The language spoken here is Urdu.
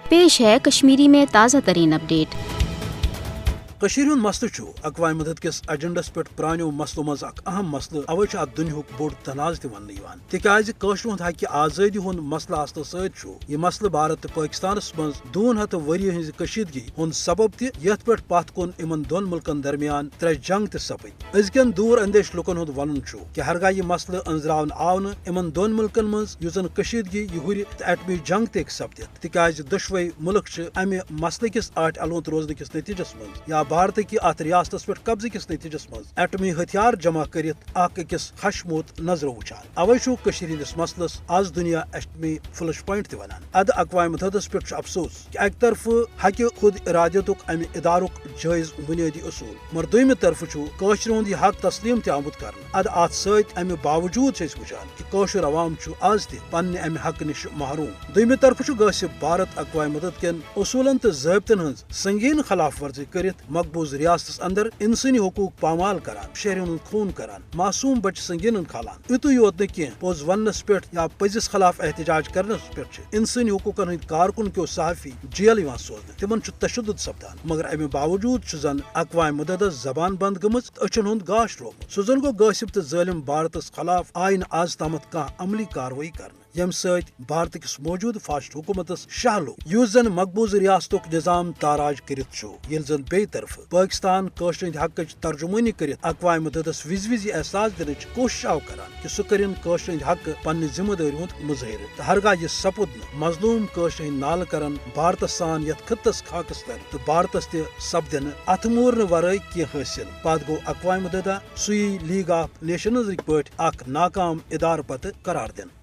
پیش ہے کشمیری میں تازہ ترین اپڈیٹ۔ کشمیر ہند مسلہ اقوام متحدہ کس ایجنڈس پہ پرانیو مسلو مز اخ اہم مسلہ اوے ات دنیا بوڑ تنازع تہ ون تکیاز کشر ہند حقہ آزادی ہند مسلہ آسنہ ست یہ مسلہ بھارت تو پاکستانس مز 200 ورۍ ہز کشیدگی ہند سبب تہ یت پہ پتھ کن ان دون ملکن درمیان 3 جنگ تہ سپد۔ ازکین دور اندیش لکن ہند ون کہ ہرگاہ یہ مسلہ انزراون آو ان دون ملکن مز یس زن کشیدگی یہ ہر ایٹمی جنگ تہ سپدت تکیاز دشوے ملک امہ مسلہ کس آٹ الوت روزنہ کس نتیجس مز یا بھارت کی ات ریاست پہ قبضہ کس نتیجس مز ایٹمی ہتھیار جمع کرت اخ أکس خشموت نظر وچان۔ اوے کشمیر ہندس مسلس آز دنیا ایٹمی فلش پوائنٹ تہ ونان۔ اد اقوام متحدہ پہ افسوس کہ اکہ طرف حقہ خود ارادیتک امہ ادارک جائز بنیادی اصول مگر دویمہ طرف کاشر ہند یہ حق تسلیم تہ آمت کر اد ات ست امہ باوجود وچان کہ کاشر عوام آز تہ پنہ امہ حق نش محروم۔ دویمہ طرف غاصب بھارت اقوام متحدہ کن اصولن تو ضابطن ہز سنگین خلاف ورزی کرت مقبوض ریاست اندر انسانی حقوق پامال کران، شہرن ہند خون کران، معصوم بچہ سنگین کھالان۔ یتو یوت نہ پوز ونس پہ یا پزس خلاف احتجاج کرنس پہ انسانی حقوقن ہند کارکن کیو صحافی جیل سوزن تمن تشدد سپدان مگر امہ باوجود زن اقوام متحدہ زبان بند گمت اچھن ہند گاش رومت سہ زن گو غاصب تو ظالم بھارتس خلاف آئی آز تامت کھانا عملی کاروٲیی کرنے یم ست بھارت کس موجود فاشٹ حکومتس شاہ لوگ یس زن مقبوض ریاستک نظام تاراج کرت یل زن بی طرف پاکستان کاشر ہند حق ترجمانی کرت اقوام متحدس وز وز یہ احساس دنچ کوشش آو کران کہ سہ کرن کاشر ہند حق پنہ ذمہ داری ہند مظاہرہ ہرگاہ یہ سپد مظلوم کاشر ہند نال کرن بھارتس سان یت خطس خاکس تر تو بھارتس تہ سپدن اتھ مورن ورٲے کی حاصل پتہ گو اقوام متحدہ سُے لیگ آف نیشنز پٲٹھۍ اکھ ناکام ادارٕ پتہ قرار دن۔